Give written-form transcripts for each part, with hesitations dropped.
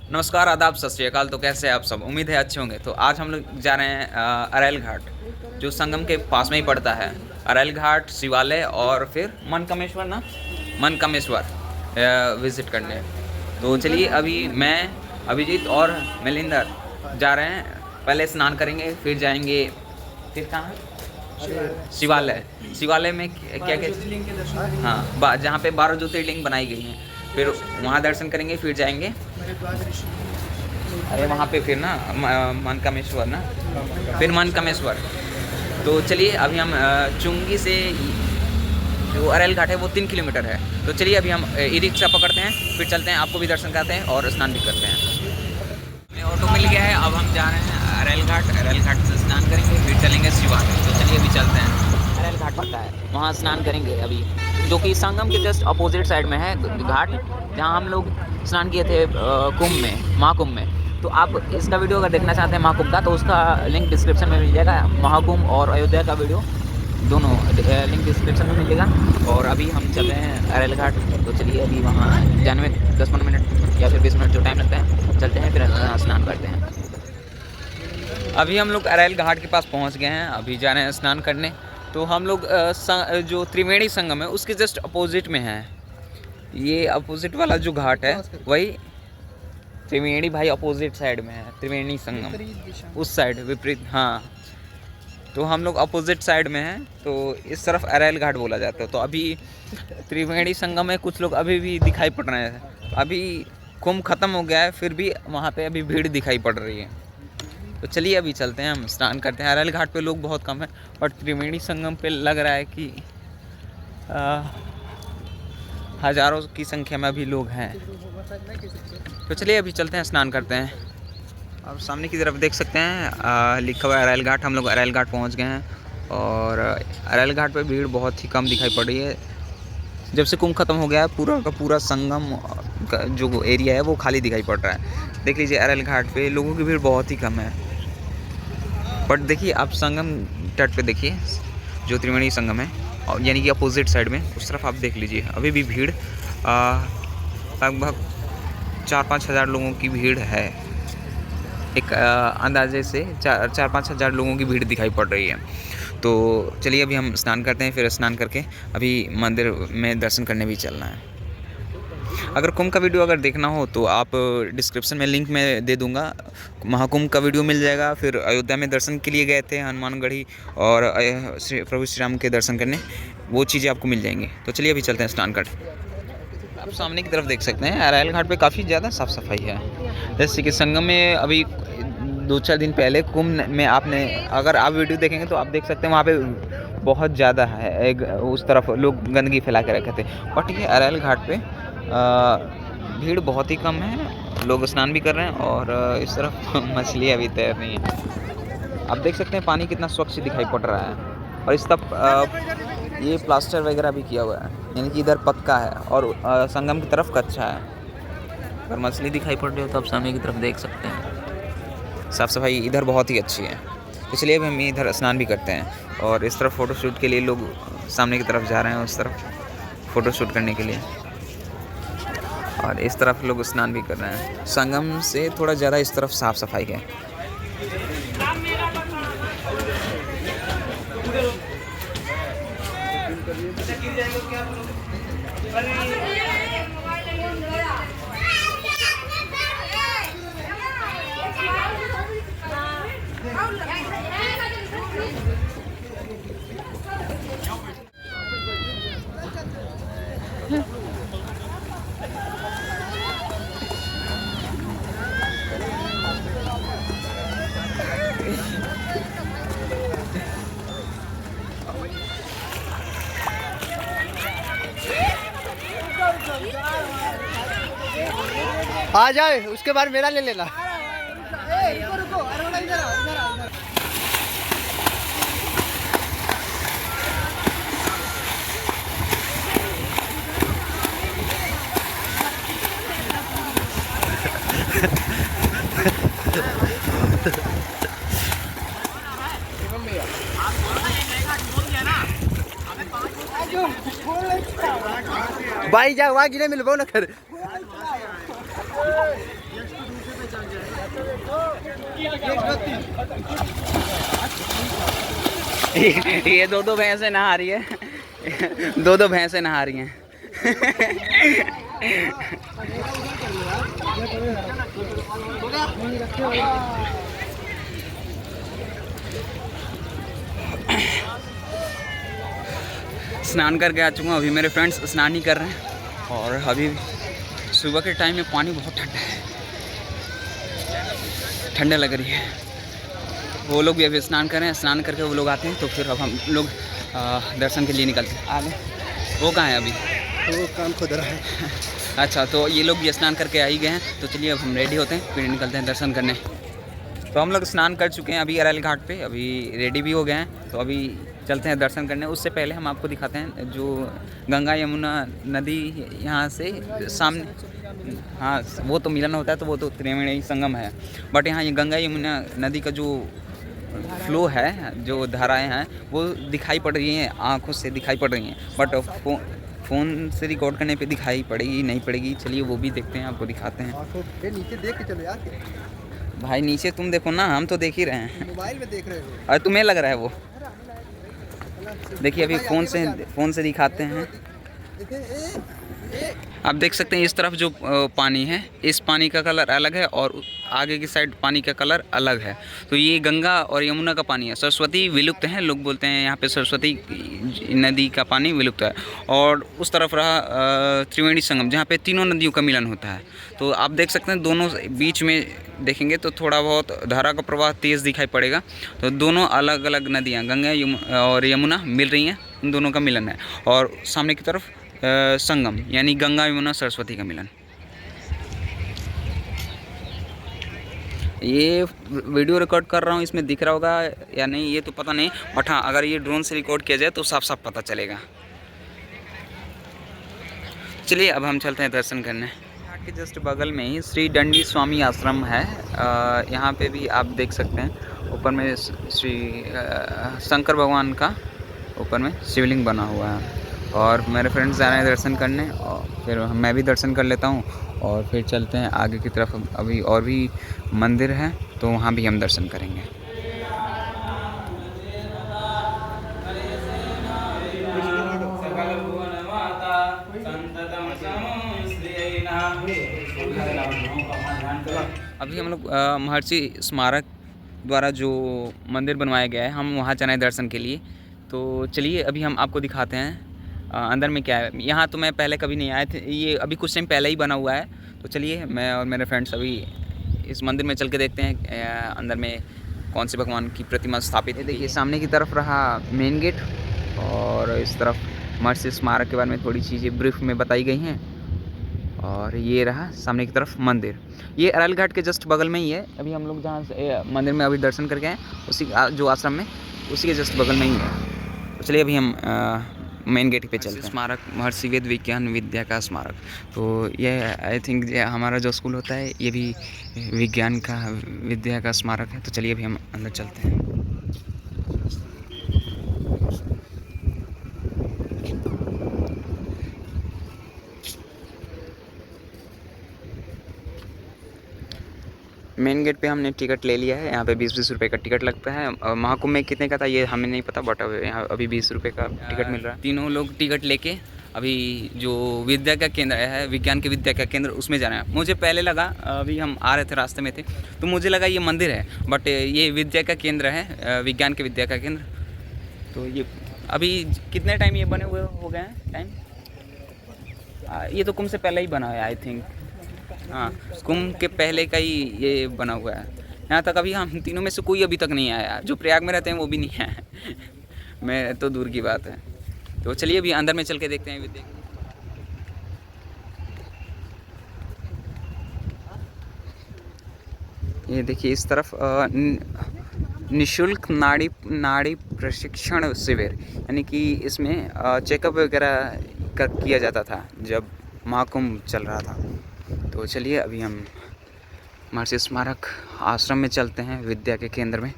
नमस्कार, आदाब, सत श्री अकाल। तो कैसे हैं आप सब? उम्मीद है अच्छे होंगे। तो आज हम लोग जा रहे हैं अरैल घाट, जो संगम के पास में ही पड़ता है। अरैल घाट, शिवालय और फिर मनकामेश्वर ना, मनकामेश्वर विज़िट करने। तो चलिए, अभी मैं, अभिजीत और मिलिंदर जा रहे हैं। पहले स्नान करेंगे, फिर जाएंगे, फिर कहाँ? शिवालय। शिवालय में क्या क्या? हाँ, जहाँ पे 12 ज्योतिर्लिंग बनाई गई हैं, फिर वहाँ दर्शन करेंगे, फिर जाएंगे। अरे वहाँ पे फिर ना मनकामेश्वर ना, फिर मनकामेश्वर। तो चलिए, अभी हम चुंगी से जो अरैल घाट है वो 3 किलोमीटर है। तो चलिए, अभी हम ई रिक्शा पकड़ते हैं, फिर चलते हैं, आपको भी दर्शन कराते हैं और स्नान भी करते हैं। हमें ऑटो मिल गया है, अब हम जा रहे हैं अरैल घाट। अरैल घाट से स्नान करेंगे, फिर चलेंगे शिवालय। तो चलिए, अभी चलते हैं। अरैल घाट पड़ता है, वहाँ स्नान करेंगे अभी, जो कि संगम के जस्ट अपोजिट साइड में है घाट, जहाँ हम लोग स्नान किए थे कुंभ में, महाकुंभ में। तो आप इसका वीडियो अगर देखना चाहते हैं महाकुंभ का, तो उसका लिंक डिस्क्रिप्शन में मिल जाएगा। महाकुंभ और अयोध्या का वीडियो दोनों लिंक डिस्क्रिप्शन में मिलेगा। और अभी हम चल रहे हैं अरैल घाट। तो चलिए, अभी वहाँ जाने में 10-15 मिनट या फिर 20 मिनट जो टाइम लगता है, चलते हैं, फिर स्नान करते हैं। अभी हम लोग अरैल घाट के पास पहुँच गए हैं, अभी जा रहे हैं स्नान करने। तो हम लोग जो त्रिवेणी संगम है उसके जस्ट अपोजिट में है। ये अपोजिट वाला जो घाट है वही त्रिवेणी भाई अपोजिट साइड में है, त्रिवेणी संगम उस साइड विपरीत। हाँ, तो हम लोग अपोजिट साइड में हैं, तो इस तरफ अरैल घाट बोला जाता है। तो अभी त्रिवेणी संगम में कुछ लोग अभी भी दिखाई पड़ रहे हैं। अभी कुंभ ख़त्म हो गया है, फिर भी वहाँ पे अभी भीड़ दिखाई पड़ रही है। तो चलिए, अभी चलते हैं, हम स्नान करते हैं। अरैल घाट पे लोग बहुत कम है, बट त्रिवेणी संगम पे लग रहा है कि हज़ारों की संख्या में अभी लोग हैं। तो चलिए, अभी चलते हैं, स्नान करते हैं। अब सामने की तरफ देख सकते हैं लिखा हुआ है अरैल घाट। हम लोग अरैल घाट पहुँच गए हैं और अरैल घाट पे भीड़ बहुत ही कम दिखाई पड़ रही है। जब से कुंभ ख़त्म हो गया है, पूरा का पूरा संगम का जो एरिया है वो खाली दिखाई पड़ रहा है। देख लीजिए, अरैल घाट पे लोगों की भीड़ बहुत ही कम है। बट देखिए, आप संगम तट पे देखिए, जो त्रिवेणी संगम है, और यानी कि अपोजिट साइड में उस तरफ आप देख लीजिए, अभी भी भीड़ लगभग 4-5 हज़ार लोगों की भीड़ है। एक अंदाजे से 4-5 हज़ार लोगों की भीड़ दिखाई पड़ रही है। तो चलिए, अभी हम स्नान करते हैं, फिर स्नान करके अभी मंदिर में दर्शन करने भी चलना है। अगर कुंभ का वीडियो अगर देखना हो तो आप डिस्क्रिप्शन में लिंक में दे दूंगा, महाकुंभ का वीडियो मिल जाएगा। फिर अयोध्या में दर्शन के लिए गए थे, हनुमानगढ़ी और प्रभु श्री राम के दर्शन करने, वो चीज़ें आपको मिल जाएंगी। तो चलिए, अभी चलते हैं स्नान कर। आप सामने की तरफ देख सकते हैं, अरैल घाट पे काफ़ी ज़्यादा साफ़ सफाई है। जैसे कि संगम में अभी 2-4 दिन पहले कुंभ में आपने अगर आप वीडियो देखेंगे तो आप देख सकते हैं वहाँ पे बहुत ज़्यादा है, एक उस तरफ लोग गंदगी फैला के रखे थे। बट ये अरैल घाट पे भीड़ बहुत ही कम है, लोग स्नान भी कर रहे हैं और इस तरफ मछलियाँ भी तैर रही हैं। आप देख सकते हैं पानी कितना स्वच्छ दिखाई पड़ रहा है। और इस तरफ ये प्लास्टर वगैरह भी किया हुआ है, यानी कि इधर पक्का है और संगम की तरफ कच्चा है। अगर मछली दिखाई पड़ रही हो तो आप सामने की तरफ देख सकते हैं। साफ़ सफाई इधर बहुत ही अच्छी है। तो चलिए, अब हम इधर स्नान भी करते हैं। और इस तरफ फ़ोटोशूट के लिए लोग सामने की तरफ जा रहे हैं, उस तरफ फ़ोटोशूट करने के लिए। और इस तरफ लोग स्नान भी कर रहे हैं। संगम से थोड़ा ज़्यादा इस तरफ साफ़ सफाई है। आ जाए, उसके बाद मेरा ले लेना। भाई जा वहाँ गिरे मिलबो न कर। ये दो भैंसें नहा रही है, दो भैंसें नहा रही हैं। स्नान करके आ चुका हूँ, अभी मेरे फ्रेंड्स स्नान ही कर रहे हैं। और अभी सुबह के टाइम में पानी बहुत ठंडा है, ठंडा लग रही है। वो लोग भी अभी स्नान कर रहे हैं, स्नान करके वो लोग आते हैं तो फिर अब हम लोग दर्शन के लिए निकलते हैं। आगे वो कहाँ है अभी? वो काम खुद रहा है। अच्छा, तो ये लोग भी स्नान करके आ ही गए हैं, तो चलिए अब हम रेडी होते हैं, फिर निकलते हैं दर्शन करने। तो हम लोग स्नान कर चुके हैं अभी अरैल घाट पे, अभी रेडी भी हो गए हैं, तो अभी चलते हैं दर्शन करने। उससे पहले हम आपको दिखाते हैं जो गंगा यमुना नदी यहाँ से सामने, हाँ वो तो मिलन होता है, तो वो तो त्रिवेणी संगम है, बट यहाँ ये गंगा यमुना नदी का जो फ्लो है, जो धाराएं हैं वो दिखाई पड़ रही हैं, आँखों से दिखाई पड़ रही हैं, बट फ़ोन से रिकॉर्ड करने पे दिखाई पड़ेगी नहीं पड़ेगी, चलिए वो भी देखते हैं, आपको दिखाते हैं। नीचे देख के चलो यार। भाई नीचे तुम देखो ना, हम तो देख ही रहे हैं। मोबाइल में देख रहे हो और तुम्हें लग रहा है वो? देखिए अभी फ़ोन से दिखाते हैं। आप देख सकते हैं इस तरफ जो पानी है, इस पानी का कलर अलग है और आगे की साइड पानी का कलर अलग है। तो ये गंगा और यमुना का पानी है। सरस्वती विलुप्त है, लोग बोलते हैं यहाँ पे सरस्वती नदी का पानी विलुप्त है। और उस तरफ रहा त्रिवेणी संगम, जहाँ पे तीनों नदियों का मिलन होता है। तो आप देख सकते हैं दोनों बीच में देखेंगे तो थोड़ा बहुत धारा का प्रवाह तेज़ दिखाई पड़ेगा। तो दोनों अलग अलग नदियाँ गंगा और यमुना मिल रही हैं, उन दोनों का मिलन है। और सामने की तरफ संगम यानी गंगा यमुना सरस्वती का मिलन। ये वीडियो रिकॉर्ड कर रहा हूँ, इसमें दिख रहा होगा या नहीं ये तो पता नहीं, बट हाँ अगर ये ड्रोन से रिकॉर्ड किया जाए तो साफ साफ पता चलेगा। चलिए अब हम चलते हैं दर्शन करने। घाट के जस्ट बगल में ही श्री दंडी स्वामी आश्रम है। यहाँ पे भी आप देख सकते हैं ऊपर में श्री शंकर भगवान का ऊपर में शिवलिंग बना हुआ है। और मेरे फ्रेंड्स जा रहे हैं दर्शन करने, और फिर मैं भी दर्शन कर लेता हूँ और फिर चलते हैं आगे की तरफ। अभी और भी मंदिर हैं तो वहाँ भी हम दर्शन करेंगे। अभी हम लोग महर्षि स्मारक द्वारा जो मंदिर बनवाया गया है, हम वहाँ जाना है दर्शन के लिए। तो चलिए अभी हम आपको दिखाते हैं अंदर में क्या है। यहाँ तो मैं पहले कभी नहीं आए थे, ये अभी कुछ टाइम पहले ही बना हुआ है। तो चलिए मैं और मेरे फ्रेंड्स अभी इस मंदिर में चल के देखते हैं अंदर में कौन से भगवान की प्रतिमा स्थापित है। देखिए सामने की तरफ रहा मेन गेट, और इस तरफ महर्षि स्मारक के बारे में थोड़ी चीज़ें ब्रीफ में बताई गई हैं। और ये रहा सामने की तरफ मंदिर, ये अरैल घाट के जस्ट बगल में ही है। अभी हम लोग जहाँ से मंदिर में अभी दर्शन करके आए, उसी जो आश्रम में उसी के जस्ट बगल में ही है। तो चलिए अभी हम मेन गेट पे चलते हैं। स्मारक महर्षि वेद विज्ञान विद्या का स्मारक। तो ये आई थिंक हमारा जो स्कूल होता है ये भी विज्ञान का विद्या का स्मारक है। तो चलिए अभी हम अंदर चलते हैं। मेन गेट पे हमने टिकट ले लिया है। यहाँ पे 20-20 रुपये का टिकट लगता है। महाकुंभ में कितने का था ये हमें नहीं पता, बट यहाँ अभी 20 रुपये का टिकट मिल रहा है। तीनों लोग टिकट लेके अभी जो विद्या का केंद्र है, विज्ञान के विद्या का केंद्र, उसमें जाना है। मुझे पहले लगा, अभी हम आ रहे थे रास्ते में थे तो मुझे लगा ये मंदिर है, बट ये विद्या का केंद्र है, विज्ञान के विद्या का केंद्र। तो ये अभी कितने टाइम ये बने हुए हो गए हैं टाइम? ये तो कुंभ से पहले ही बना है आई थिंक। हाँ, कुंभ के पहले का ही ये बना हुआ है। यहाँ तक अभी हम तीनों में से कोई अभी तक नहीं आया, जो प्रयाग में रहते हैं वो भी नहीं है। मैं तो दूर की बात है। तो चलिए अभी अंदर में चल के देखते हैं। ये देखिए इस तरफ निःशुल्क नाड़ी प्रशिक्षण शिविर, यानी कि इसमें चेकअप वगैरह किया जाता था जब महाकुंभ चल रहा था। तो चलिए अभी हम महर्षि स्मारक आश्रम में चलते हैं, विद्या के केंद्र में।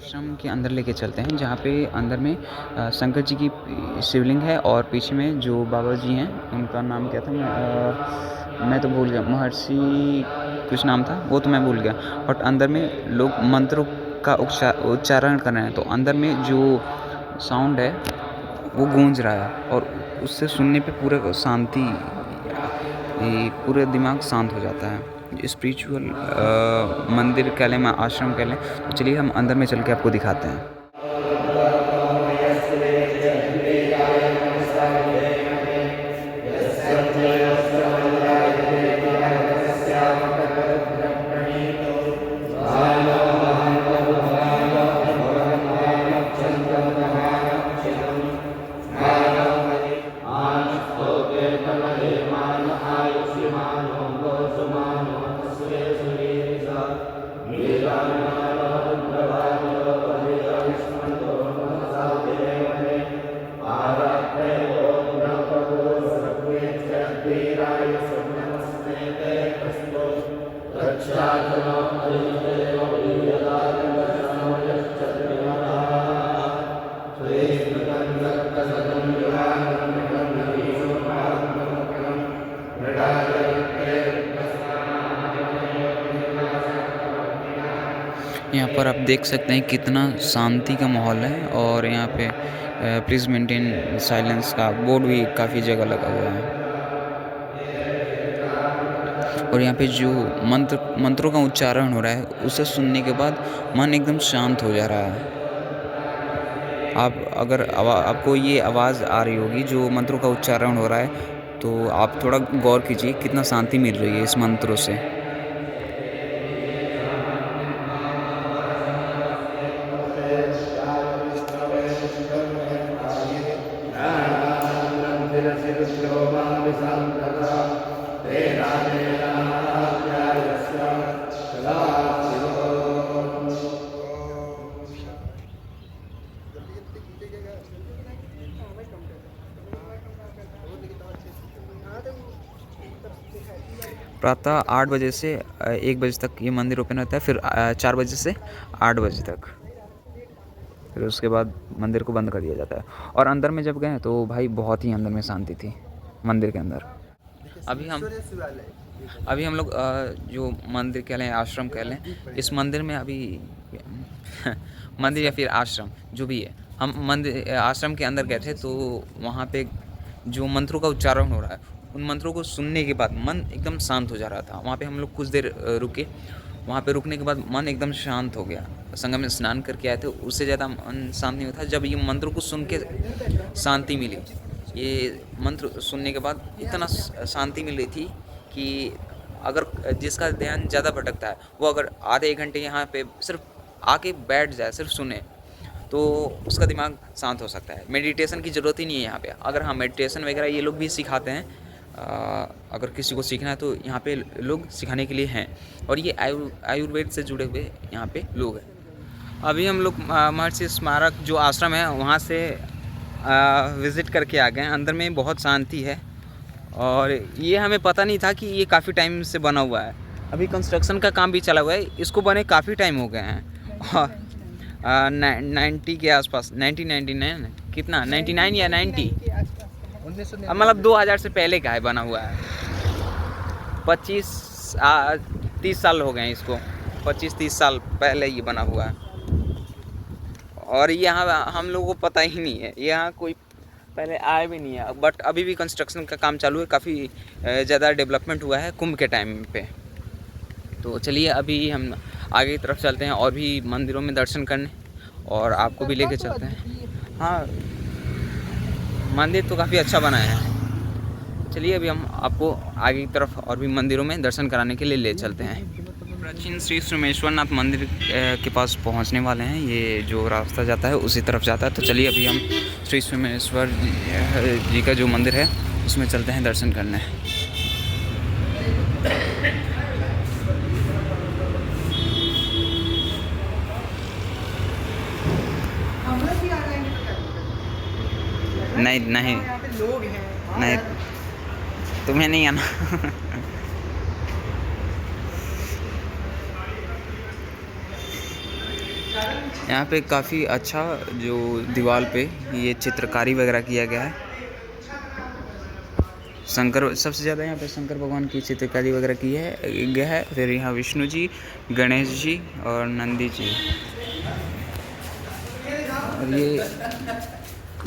आश्रम के अंदर लेके चलते हैं, जहाँ पे अंदर में शंकर जी की शिवलिंग है और पीछे में जो बाबा जी हैं उनका नाम क्या था, मैं तो भूल गया, महर्षि कुछ नाम था, वो तो मैं भूल गया। बट अंदर में लोग मंत्रों का उच्चारण कर रहे हैं, तो अंदर में जो साउंड है वो गूंज रहा है और उससे सुनने पे पूरा शांति, पूरा दिमाग शांत हो जाता है। स्पिरिचुअल मंदिर कह लें, आश्रम कह लें, तो चलिए हम अंदर में चल के आपको दिखाते हैं। यहाँ पर आप देख सकते हैं कितना शांति का माहौल है और यहाँ पे प्लीज़ मेंटेन साइलेंस का बोर्ड भी काफ़ी जगह लगा हुआ है। और यहाँ पे जो मंत्रों का उच्चारण हो रहा है उसे सुनने के बाद मन एकदम शांत हो जा रहा है। अगर आपको ये आवाज़ आ रही होगी जो मंत्रों का उच्चारण हो रहा है, तो आप थोड़ा गौर कीजिए कितना शांति मिल रही है इस मंत्रों से। प्रातः 8 बजे से 1 बजे तक ये मंदिर ओपन रहता है, फिर 4 बजे से 8 बजे तक, फिर उसके बाद मंदिर को बंद कर दिया जाता है। और अंदर में जब गए तो भाई बहुत ही अंदर में शांति थी मंदिर के अंदर। अभी हम लोग जो मंदिर कह लें, आश्रम कह लें, इस मंदिर में अभी मंदिर या फिर आश्रम जो भी है, हम मंदिर आश्रम के अंदर गए थे, तो वहाँ पे जो मंत्रों का उच्चारण हो रहा है उन मंत्रों को सुनने के बाद मन एकदम शांत हो जा रहा था। वहाँ पे हम लोग कुछ देर रुके, वहाँ पे रुकने के बाद मन एकदम शांत हो गया। संगम में स्नान करके आए थे, उससे ज़्यादा मन शांत नहीं होता। जब ये मंत्रों को सुन के शांति मिली, ये मंत्र सुनने के बाद इतना शांति मिल रही थी कि अगर जिसका ध्यान ज़्यादा भटकता है वो अगर आधे 1 घंटे यहाँ पे सिर्फ आके बैठ जाए, सिर्फ सुने, तो उसका दिमाग शांत हो सकता है। मेडिटेशन की ज़रूरत ही नहीं है यहाँ पे। अगर हाँ मेडिटेशन वगैरह ये लोग भी सिखाते हैं, अगर किसी को सीखना है तो यहाँ पे लोग सिखाने के लिए हैं। और ये आयुर्वेद से जुड़े हुए यहाँ पे लोग हैं। अभी हम लोग महर्षि स्मारक जो आश्रम है वहाँ से विज़िट करके आ गए। अंदर में बहुत शांति है और ये हमें पता नहीं था कि ये काफ़ी टाइम से बना हुआ है। अभी कंस्ट्रक्शन का काम भी चला हुआ है, इसको बने काफ़ी टाइम हो गए हैं। और 90 के आसपास, 1999 कितना, 99 या 90, मतलब 2000 से पहले का है बना हुआ है। 25-30 साल हो गए हैं इसको, 25-30 साल पहले ये बना हुआ है। और यहाँ हम लोगों को पता ही नहीं है, यहाँ कोई पहले आया भी नहीं है। बट अभी भी कंस्ट्रक्शन का काम चालू है, काफ़ी ज़्यादा डेवलपमेंट हुआ है कुंभ के टाइम पे। तो चलिए अभी हम आगे की तरफ चलते हैं और भी मंदिरों में दर्शन करने, और आपको भी लेके चलते हैं। हाँ, मंदिर तो काफ़ी अच्छा बना है। चलिए अभी हम आपको आगे की तरफ और भी मंदिरों में दर्शन कराने के लिए ले चलते हैं। प्राचीन श्री सोमेश्वरनाथ मंदिर के पास पहुंचने वाले हैं। ये जो रास्ता जाता है उसी तरफ जाता है। तो चलिए अभी हम श्री सोमेश्वर जी का जो मंदिर है उसमें चलते हैं दर्शन करने। नहीं नहीं नहीं, तुम्हें नहीं आना। यहाँ पे काफ़ी अच्छा जो दीवार पे ये चित्रकारी वगैरह किया गया है। शंकर सबसे ज़्यादा यहाँ पे शंकर भगवान की चित्रकारी वगैरह की है गया है। फिर यहाँ विष्णु जी, गणेश जी और नंदी जी। और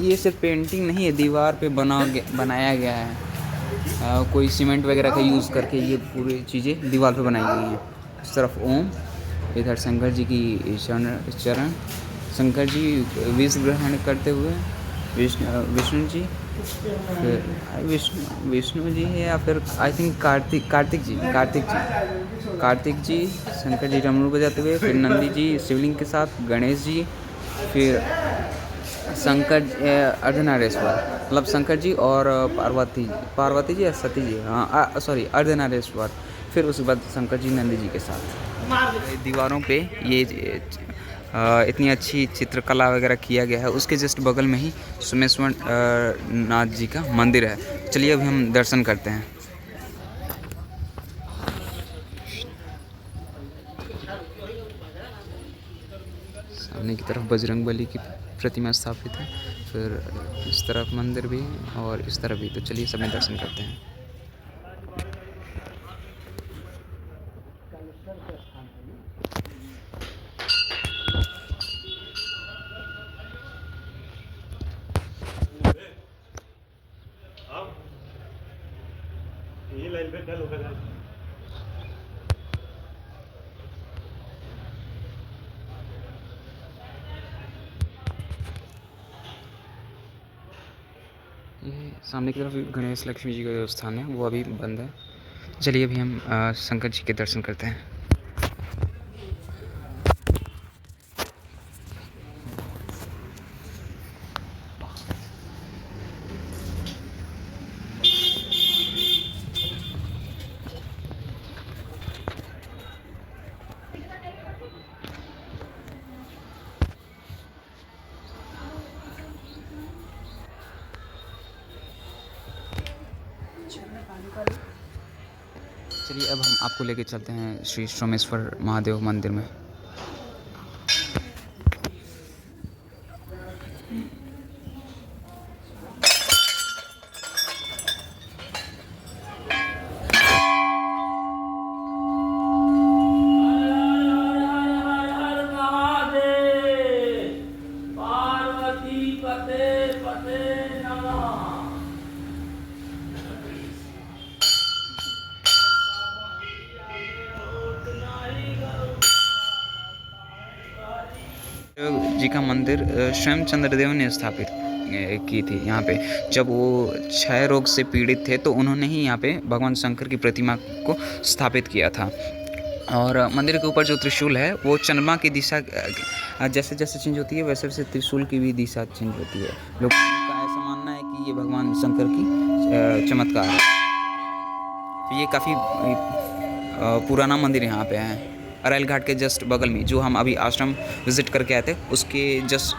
ये सिर्फ पेंटिंग नहीं है, दीवार पे बनाया गया है। कोई सीमेंट वगैरह का यूज़ करके ये पूरी चीज़ें दीवार पे बनाई गई हैं। इस तरफ ओम, इधर शंकर जी की चरण, शंकर जी विष ग्रहण करते हुए, विष्णु जी, फिर विष्णु जी है या फिर आई थिंक कार्तिक जी, शंकर जी डमरू बजाते हुए, फिर नंदी जी शिवलिंग के साथ, गणेश जी, फिर शंकर अर्धनारेश्वर, मतलब शंकर जी और पार्वती जी या सती जी, हाँ सॉरी अर्धनारेश्वर। फिर उसके बाद शंकर जी नंदी जी के साथ। दीवारों पे ये इतनी अच्छी चित्रकला वगैरह किया गया है। उसके जस्ट बगल में ही सोमेश्वर नाथ जी का मंदिर है। चलिए अभी हम दर्शन करते हैं। सामने की तरफ बजरंगबली की प्रतिमा स्थापित है, फिर इस तरफ मंदिर भी और इस तरफ भी। तो चलिए सब में दर्शन करते हैं। ये सामने की तरफ गणेश लक्ष्मी जी का जो स्थान है वो अभी बंद है। चलिए अभी हम शंकर जी के दर्शन करते हैं। चलिए अब हम आपको लेके चलते हैं श्री सोमेश्वर महादेव मंदिर में। जी का मंदिर स्वयं चंद्रदेव ने स्थापित की थी यहाँ पे। जब वो क्षय रोग से पीड़ित थे तो उन्होंने ही यहाँ पे भगवान शंकर की प्रतिमा को स्थापित किया था। और मंदिर के ऊपर जो त्रिशूल है वो चंद्रमा की दिशा जैसे जैसे चेंज होती है वैसे वैसे त्रिशूल की भी दिशा चेंज होती है। लोगों का ऐसा मानना है कि ये भगवान शंकर की चमत्कार है। तो ये काफ़ी पुराना मंदिर यहाँ पे है। अरेल घाट के जस्ट बगल में जो हम अभी आश्रम विज़िट करके आए थे उसके जस्ट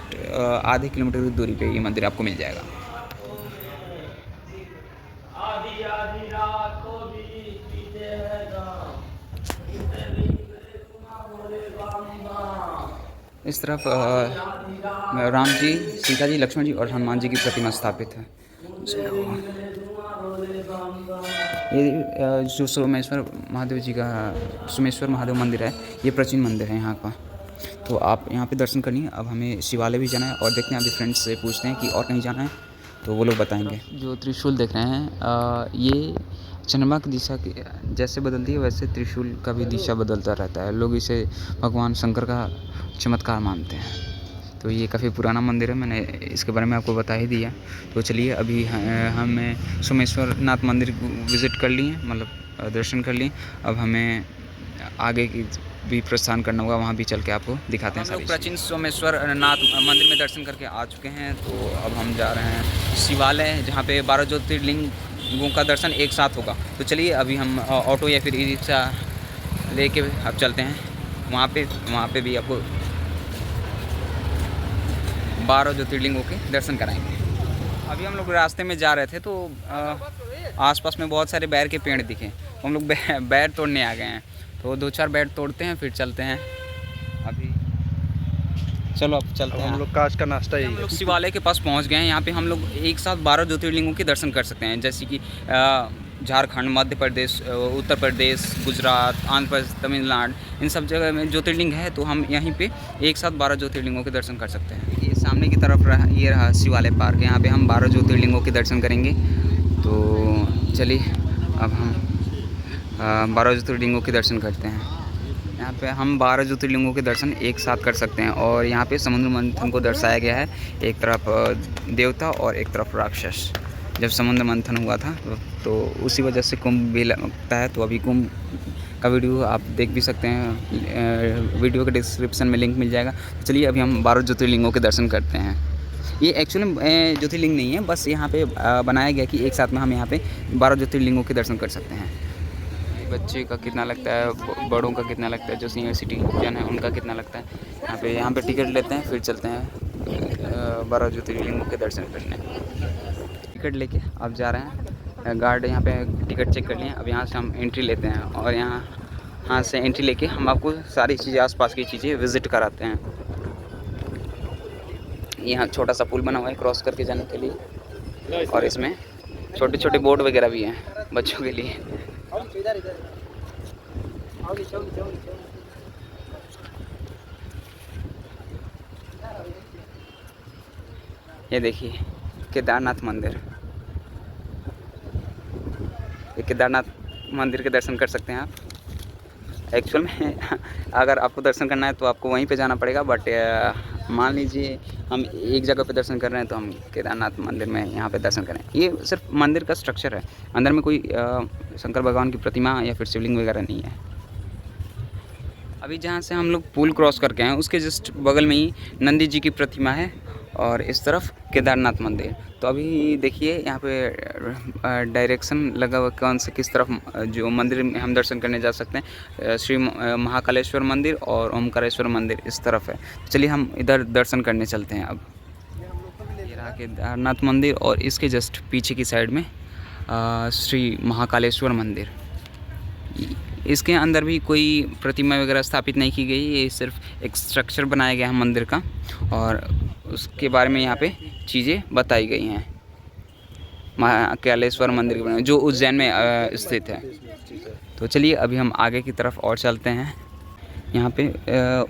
आधे किलोमीटर की दूरी पे ये मंदिर आपको मिल जाएगा। इस तरफ राम जी, सीता जी, लक्ष्मण जी और हनुमान जी की प्रतिमा स्थापित है। ये जो सोमेश्वर महादेव मंदिर है ये प्राचीन मंदिर है यहाँ का। तो आप यहाँ पे दर्शन करनी है। अब हमें शिवालय भी जाना है और देखते हैं, अभी फ्रेंड्स से पूछते हैं कि और कहीं जाना है तो वो लोग बताएंगे। जो त्रिशूल देख रहे हैं ये चंद्रमा की दिशा की जैसे बदलती है वैसे त्रिशूल का भी दिशा बदलता रहता है। लोग इसे भगवान शंकर का चमत्कार मानते हैं। तो ये काफ़ी पुराना मंदिर है, मैंने इसके बारे में आपको बता ही दिया। तो चलिए अभी हमें सोमेश्वर नाथ मंदिर विज़िट कर लिए, मतलब दर्शन कर लिए। अब हमें आगे की भी प्रस्थान करना होगा, वहाँ भी चल के आपको दिखाते हैं। हम लोग प्राचीन सोमेश्वर नाथ मंदिर में दर्शन करके आ चुके हैं। तो अब हम जा रहे हैं शिवालय, जहाँ पे 12 ज्योतिर्लिंगों का दर्शन एक साथ होगा। तो चलिए अभी हम ऑटो या फिर ई-रिक्शा लेके अब चलते हैं वहाँ पे भी आपको 12 ज्योतिर्लिंगों के दर्शन कराएंगे। अभी हम लोग रास्ते में जा रहे थे तो आसपास में बहुत सारे बैर के पेड़ दिखे। हम लोग बैर तोड़ने आ गए हैं। तो 2-4 बैर तोड़ते हैं फिर चलते हैं। अभी चलो अब चलते अब हैं। हम लोग का आज का नाश्ता हम यही लोग है। शिवालय के पास पहुंच गए हैं। यहाँ पे हम लोग एक साथ 12 ज्योतिर्लिंगों के दर्शन कर सकते हैं, जैसे कि झारखंड, मध्य प्रदेश, उत्तर प्रदेश, गुजरात, आंध्र प्रदेश, तमिलनाडु, इन सब जगह में ज्योतिर्लिंग है। तो हम यहीं पे एक साथ 12 ज्योतिर्लिंगों के दर्शन कर सकते हैं। ये सामने की तरफ ये रहा शिवालय पार्क, यहाँ पे हम 12 ज्योतिर्लिंगों के दर्शन करेंगे। तो चलिए अब हम 12 ज्योतिर्लिंगों के दर्शन करते हैं। यहाँ पे हम 12 ज्योतिर्लिंगों के दर्शन एक साथ कर सकते हैं। और यहाँ पे समुद्र मंथन को दर्शाया गया है, एक तरफ देवता और एक तरफ राक्षस। जब समुद्र मंथन हुआ था तो उसी वजह से कुंभ भी लगता है। तो अभी कुंभ का वीडियो आप देख भी सकते हैं, वीडियो के डिस्क्रिप्शन में लिंक मिल जाएगा। तो चलिए अभी हम 12 ज्योतिर्लिंगों के दर्शन करते हैं। ये एक्चुअली ज्योतिर्लिंग नहीं है, बस यहाँ पे बनाया गया कि एक साथ में हम यहाँ पे 12 ज्योतिर्लिंगों के दर्शन कर सकते हैं। बच्चे का कितना लगता है, बड़ों का कितना लगता है, जो सीनियर सिटीजन है उनका कितना लगता है। यहाँ पे टिकट लेते हैं, फिर चलते हैं 12 ज्योतिर्लिंगों के दर्शन करने। टिकट लेके अब जा रहे हैं, गार्ड यहाँ पे टिकट चेक कर लिए। अब यहाँ से हम एंट्री लेते हैं और यहाँ से एंट्री लेके हम आपको सारी चीज़ें, आसपास की चीज़ें विज़िट कराते हैं। यहाँ छोटा सा पुल बना हुआ है क्रॉस करके जाने के लिए, और इसमें छोटे छोटे बोट वगैरह भी हैं बच्चों के लिए। ये देखिए केदारनाथ मंदिर, ये केदारनाथ मंदिर के दर्शन कर सकते हैं आप। एक्चुअल में अगर आपको दर्शन करना है तो आपको वहीं पे जाना पड़ेगा, बट मान लीजिए हम एक जगह पे दर्शन कर रहे हैं तो हम केदारनाथ मंदिर में यहाँ पे दर्शन करें। ये सिर्फ मंदिर का स्ट्रक्चर है, अंदर में कोई शंकर भगवान की प्रतिमा या फिर शिवलिंग वगैरह नहीं है। अभी जहाँ से हम लोग पुल क्रॉस करके आए उसके जस्ट बगल में ही नंदी जी की प्रतिमा है, और इस तरफ केदारनाथ मंदिर। तो अभी देखिए यहाँ पे डायरेक्शन लगा हुआ कौन से किस तरफ जो मंदिर में हम दर्शन करने जा सकते हैं। श्री महाकालेश्वर मंदिर और ओमकारेश्वर मंदिर इस तरफ है। चलिए हम इधर दर्शन करने चलते हैं। अब ये रहा केदारनाथ मंदिर, और इसके जस्ट पीछे की साइड में श्री महाकालेश्वर मंदिर। इसके अंदर भी कोई प्रतिमा वगैरह स्थापित नहीं की गई, ये सिर्फ एक स्ट्रक्चर बनाया गया है मंदिर का, और उसके बारे में यहाँ पे चीज़ें बताई गई हैं। महाकालेश्वर मंदिर के बारे में, जो उज्जैन में स्थित है। तो चलिए अभी हम आगे की तरफ और चलते हैं। यहाँ पे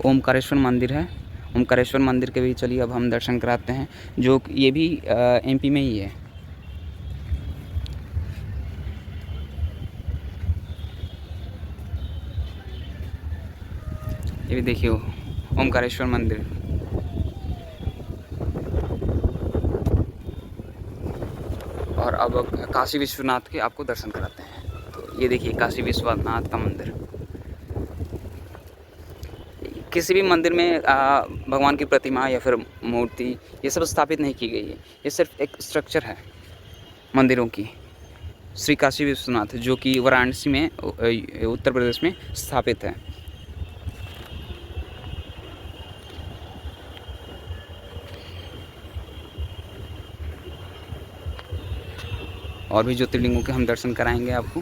ओमकारेश्वर मंदिर है, ओमकारेश्वर मंदिर के भी चलिए अब हम दर्शन कराते हैं, जो ये भी एमपी में ही है। ये भी देखिए ओमकारेश्वर मंदिर। और अब काशी विश्वनाथ के आपको दर्शन कराते हैं। तो ये देखिए काशी विश्वनाथ का मंदिर। किसी भी मंदिर में भगवान की प्रतिमा या फिर मूर्ति ये सब स्थापित नहीं की गई है, ये सिर्फ एक स्ट्रक्चर है मंदिरों की। श्री काशी विश्वनाथ जो कि वाराणसी में उत्तर प्रदेश में स्थापित है। और भी ज्योतिर्लिंगों के हम दर्शन कराएंगे आपको।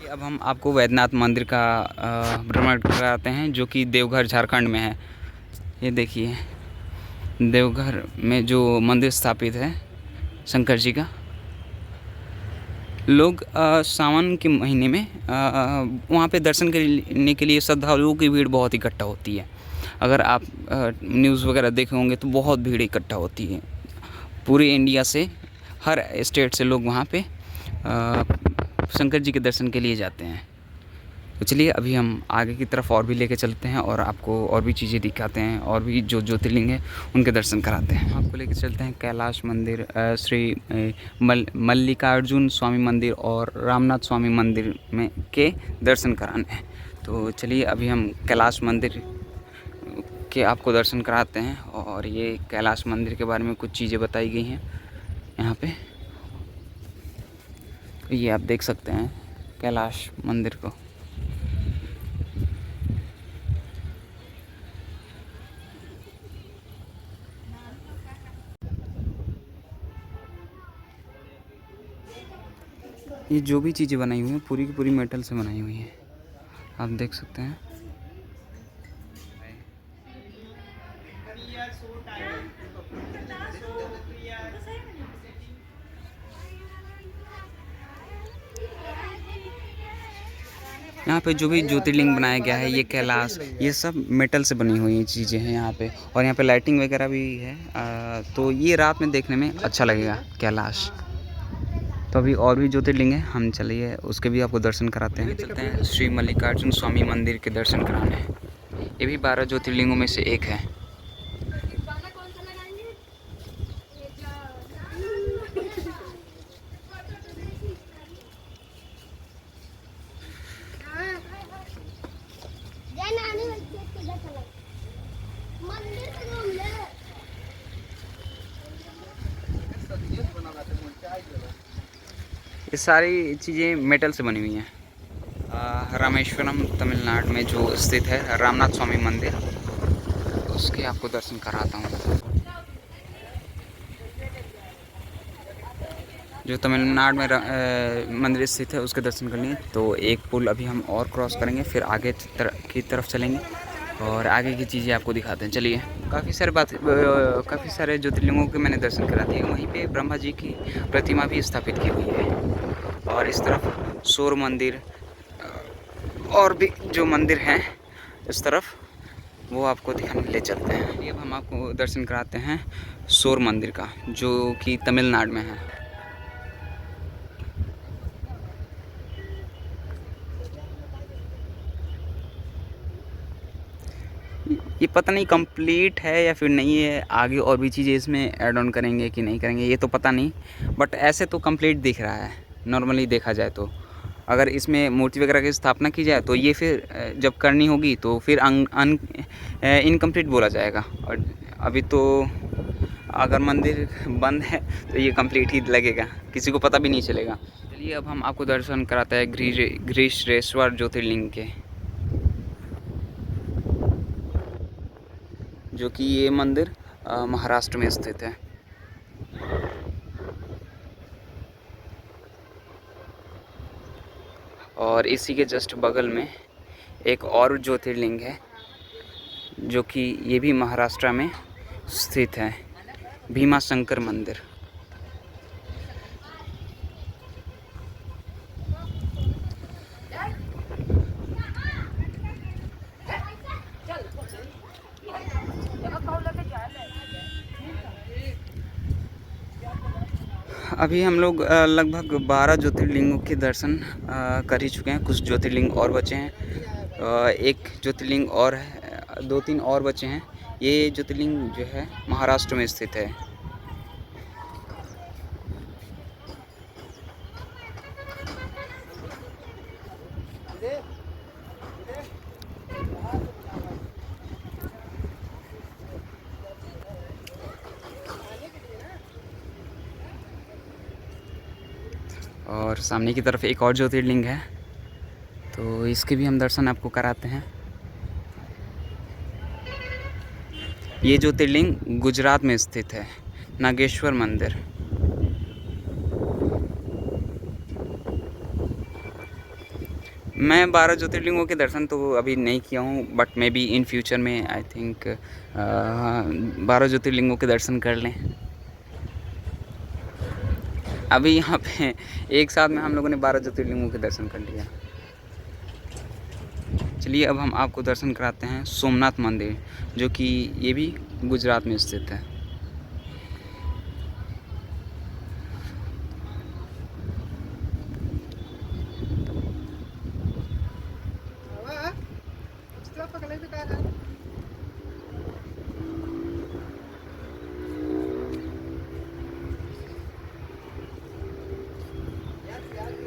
अब हम आपको वैद्यनाथ मंदिर का भ्रमण कराते हैं, जो कि देवघर झारखंड में है। ये देखिए देवघर में जो मंदिर स्थापित है शंकर जी का। लोग सावन के महीने में वहाँ पे दर्शन करने के लिए श्रद्धालुओं की भीड़ बहुत इकट्ठा होती है। अगर आप न्यूज़ वगैरह देखे होंगे तो बहुत भीड़ इकट्ठा होती है। पूरे इंडिया से, हर स्टेट से लोग वहाँ पे शंकर जी के दर्शन के लिए जाते हैं। तो चलिए अभी हम आगे की तरफ और भी लेके चलते हैं और आपको और भी चीज़ें दिखाते हैं, और भी जो ज्योतिर्लिंग है उनके दर्शन कराते हैं। आपको लेके चलते हैं कैलाश मंदिर, श्री मल्लिकार्जुन स्वामी मंदिर और रामनाथ स्वामी मंदिर में के दर्शन कराने। तो चलिए अभी हम कैलाश मंदिर के आपको दर्शन कराते हैं, और ये कैलाश मंदिर के बारे में कुछ चीज़ें बताई गई हैं यहाँ पे। तो ये आप देख सकते हैं कैलाश मंदिर को। ये जो भी चीज़ें बनाई हुई हैं पूरी की पूरी मेटल से बनाई हुई हैं, आप देख सकते हैं। यहाँ पे जो भी ज्योतिर्लिंग बनाया गया है, ये कैलाश, ये सब मेटल से बनी हुई चीज़ें हैं यहाँ पे। और यहाँ पे लाइटिंग वगैरह भी है, तो ये रात में देखने में अच्छा लगेगा कैलाश। तो अभी और भी ज्योतिर्लिंग है, हम चलिए उसके भी आपको दर्शन कराते हैं। चलते हैं श्री मल्लिकार्जुन स्वामी मंदिर के दर्शन कराने। ये भी 12 ज्योतिर्लिंगों में से एक है। ये सारी चीज़ें मेटल से बनी हुई हैं। रामेश्वरम तमिलनाडु में जो स्थित है रामनाथ स्वामी मंदिर, उसके आपको दर्शन कराता हूँ। जो तमिलनाडु में मंदिर स्थित है उसके दर्शन करनी है। तो एक पुल अभी हम और क्रॉस करेंगे, फिर आगे की तरफ चलेंगे और आगे की चीज़ें आपको दिखाते हैं। चलिए, काफ़ी सारे ज्योतिर्लिंगों के मैंने दर्शन करा दिए। वहीं पे ब्रह्मा जी की प्रतिमा भी स्थापित की हुई है। और इस तरफ सूर्य मंदिर और भी जो मंदिर हैं इस तरफ, वो आपको दिखाने ले चलते हैं। अब हम आपको दर्शन कराते हैं सूर्य मंदिर का, जो कि तमिलनाडु में है। ये पता नहीं कंप्लीट है या फिर नहीं है, आगे और भी चीज़ें इसमें ऐड ऑन करेंगे कि नहीं करेंगे ये तो पता नहीं, बट ऐसे तो कंप्लीट दिख रहा है नॉर्मली देखा जाए तो। अगर इसमें मूर्ति वगैरह की स्थापना की जाए तो ये फिर जब करनी होगी तो फिर इनकम्प्लीट बोला जाएगा। और अभी तो अगर मंदिर बंद है तो ये कंप्लीट ही लगेगा, किसी को पता भी नहीं चलेगा। चलिए अब हम आपको दर्शन कराते हैं गृहेश्वर ज्योतिर्लिंग के, जो कि ये मंदिर महाराष्ट्र में स्थित है। और इसी के जस्ट बगल में एक और ज्योतिर्लिंग है, जो कि ये भी महाराष्ट्र में स्थित है, भीमाशंकर मंदिर। अभी हम लोग लगभग 12 ज्योतिर्लिंगों के दर्शन कर ही चुके हैं। कुछ ज्योतिर्लिंग और बचे हैं, एक ज्योतिर्लिंग और है, 2-3 और बचे हैं। ये ज्योतिर्लिंग जो है महाराष्ट्र में स्थित है। और सामने की तरफ एक और ज्योतिर्लिंग है, तो इसके भी हम दर्शन आपको कराते हैं। ये ज्योतिर्लिंग गुजरात में स्थित है, नागेश्वर मंदिर। मैं 12 ज्योतिर्लिंगों के दर्शन तो अभी नहीं किया हूँ, but may be in future में आई थिंक 12 ज्योतिर्लिंगों के दर्शन कर लें। अभी यहाँ पे एक साथ में हम लोगों ने 12 ज्योतिर्लिंगों के दर्शन कर लिया। चलिए अब हम आपको दर्शन कराते हैं सोमनाथ मंदिर, जो कि ये भी गुजरात में स्थित है।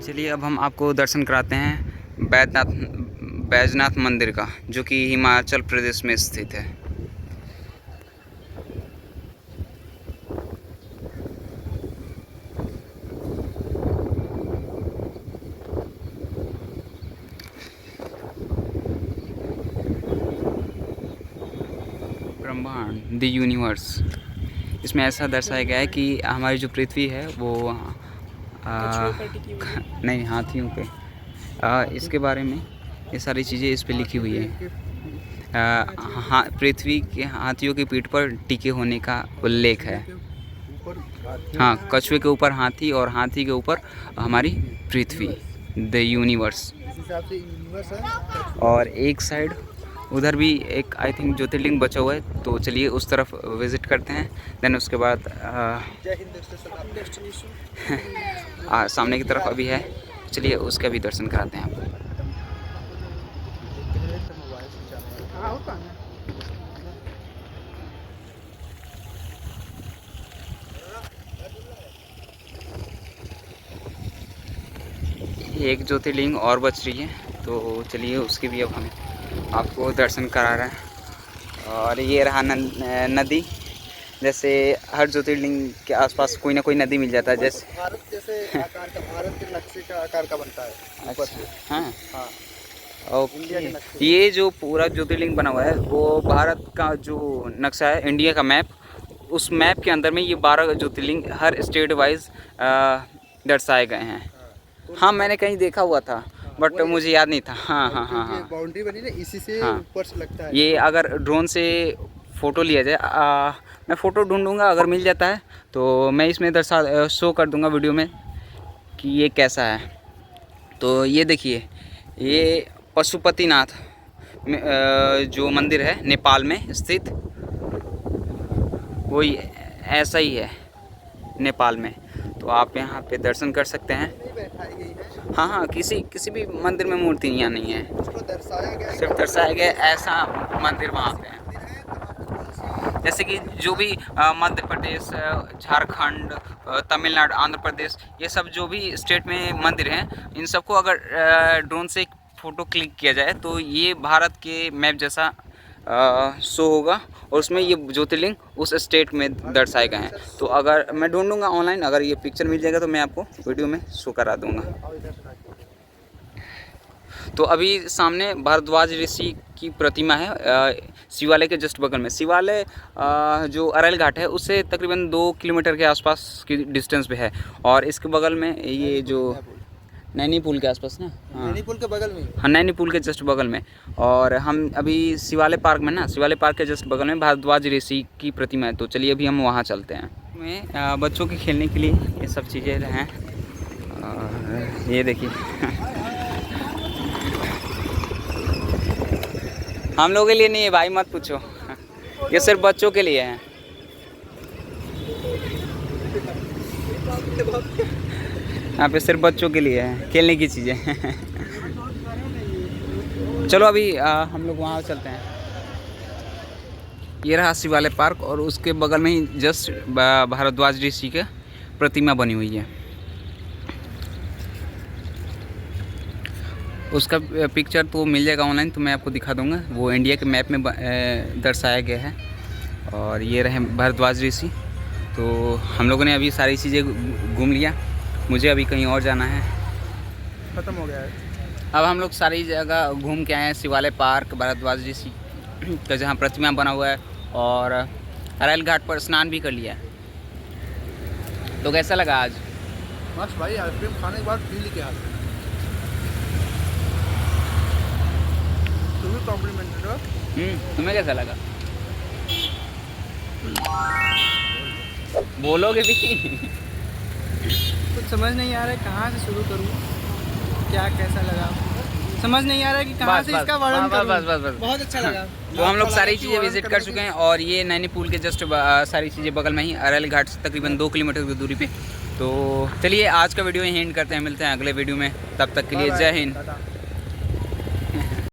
चलिए अब हम आपको दर्शन कराते हैं बैजनाथ मंदिर का, जो कि हिमाचल प्रदेश में स्थित है। ब्रह्मांड, द यूनिवर्स, इसमें ऐसा दर्शाया गया है कि हमारी जो पृथ्वी है वो नहीं, हाथियों पे इसके बारे में ये सारी चीज़ें इस पे लिखी हुई है। हाँ, पृथ्वी के हाथियों की पीठ पर टिके होने का उल्लेख है। हाँ, कछुए के ऊपर हाथी और हाथी के ऊपर हमारी पृथ्वी, द यूनिवर्स। इस हिसाब से यूनिवर्स है। और एक साइड उधर भी एक आई थिंक ज्योतिर्लिंग बचा हुआ है, तो चलिए उस तरफ विज़िट करते हैं। देन उसके बाद जय हिंद डेस्टिनेशन। सामने की तरफ अभी है, चलिए उसका भी दर्शन कराते हैं आपको। एक ज्योतिर्लिंग और बच रही है, तो चलिए उसके भी अब हम आपको दर्शन करा रहे हैं। और ये रहा नदी। जैसे हर ज्योतिर्लिंग के आसपास कोई ना कोई नदी मिल जाता है, जैसे भारत जैसे आकार का, भारत के नक्शे का आकार का बनता है ऊपर से। हाँ, हाँ, ओके। ये जो पूरा ज्योतिर्लिंग बना हुआ है वो भारत का जो नक्शा है, इंडिया का मैप, उस मैप के अंदर में ये 12 ज्योतिर्लिंग हर स्टेट वाइज दर्शाए गए हैं। हाँ, मैंने कहीं देखा हुआ था बट मुझे याद नहीं था। हाँ हाँ हाँ हाँ, बाउंड्री बनी ना, इसी से हाँ। ऊपर से लगता है। ये अगर ड्रोन से फ़ोटो लिया जाए, मैं फ़ोटो ढूंढूंगा, अगर मिल जाता है तो मैं इसमें शो कर दूंगा वीडियो में कि ये कैसा है। तो ये देखिए, ये पशुपतिनाथ जो मंदिर है नेपाल में स्थित, वही ऐसा ही है नेपाल में। तो आप यहाँ पे दर्शन कर सकते हैं। नहीं बैठाई गई है, हाँ हाँ, किसी भी मंदिर में मूर्ति यहाँ नहीं है, उसको दर्शाया गया है। सिर्फ दर्शाया गया ऐसा मंदिर वहाँ पे है। जैसे कि जो भी मध्य प्रदेश, झारखंड, तमिलनाडु, आंध्र प्रदेश, ये सब जो भी स्टेट में मंदिर हैं, इन सबको अगर ड्रोन से एक फ़ोटो क्लिक किया जाए तो ये भारत के मैप जैसा शो होगा, और उसमें ये ज्योतिर्लिंग उस स्टेट में दर्शाए गए हैं। तो अगर मैं ढूंढूंगा ऑनलाइन, अगर ये पिक्चर मिल जाएगा तो मैं आपको वीडियो में शो करा दूंगा। तो अभी सामने भारद्वाज ऋषि की प्रतिमा है, शिवालय के जस्ट बगल में। शिवालय जो अरैल घाट है उससे तकरीबन 2 किलोमीटर के आसपास की डिस्टेंस पे है, और इसके बगल में ये जो नैनी पुल के आसपास ना, हाँ नैनी पुल के बगल में। हाँ, नैनी पुल के जस्ट बगल में। और हम अभी शिवालय पार्क में ना, शिवालय पार्क के जस्ट बगल में भारद्वाज ऋषि की प्रतिमा है, तो चलिए अभी हम वहाँ चलते हैं। में बच्चों के खेलने के लिए ये सब चीज़ें हैं, और ये देखिए हम लोगों के लिए नहीं है भाई, मत पूछो, ये सिर्फ बच्चों के लिए है। यहाँ पे सिर्फ बच्चों के लिए है खेलने की चीज़ें। चलो अभी हम लोग वहाँ चलते हैं। ये रहा शिवालय पार्क, और उसके बगल में ही जस्ट भारद्वाज ऋषि की प्रतिमा बनी हुई है। उसका पिक्चर तो मिल जाएगा ऑनलाइन, तो मैं आपको दिखा दूंगा। वो इंडिया के मैप में दर्शाया गया है। और ये रहे भारद्वाज ऋषि। तो हम लोगों ने अभी सारी चीज़ें घूम लिया, मुझे अभी कहीं और जाना है। खत्म हो गया है। अब हम लोग सारी जगह घूम के आए हैं। शिवालय पार्क, भारद्वाज ऋषि का जहाँ प्रतिमा बना हुआ है, और अरैल घाट पर स्नान भी कर लिया। तो कैसा लगा आज? मस्त भाई, आइसक्रीम खाने के बाद फील क्या हाल। तुम्हें कॉम्प्लीमेंटेड हो। तुम्हें कैसा लगा? बोलोगे भी? कुछ समझ नहीं आ रहा है कहाँ से शुरू करूँ, क्या कैसा लगा, समझ नहीं आ रहा है कि कहाँ से इसका वर्णन करूँ। बस। बहुत अच्छा लगा। तो हम लोग सारी चीज़ें विजिट कर चुके हैं, और ये नैनी पुल के जस्ट सारी चीज़ें बगल में ही, अरैल घाट से तकरीबन 2 किलोमीटर की दूरी पे। तो चलिए आज का वीडियो यहीं एंड करते हैं, मिलते हैं अगले वीडियो में, तब तक के लिए जय हिंद।